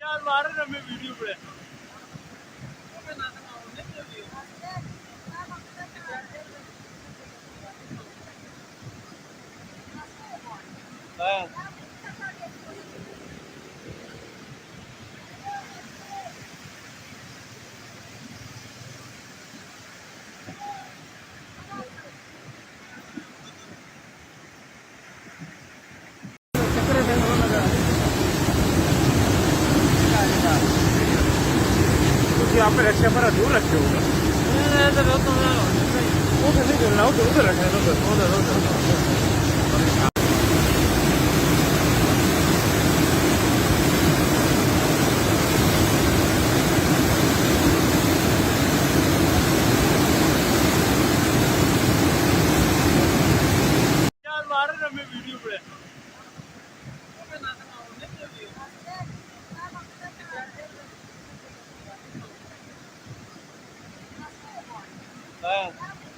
यार मारे ना मैं वीडियो पे हाँ यहाँ पे रक्षा पर दूर रखे होगा उधर नहीं करना उधर रखना उधर यार मारे ना मैं वीडियो पे हाँ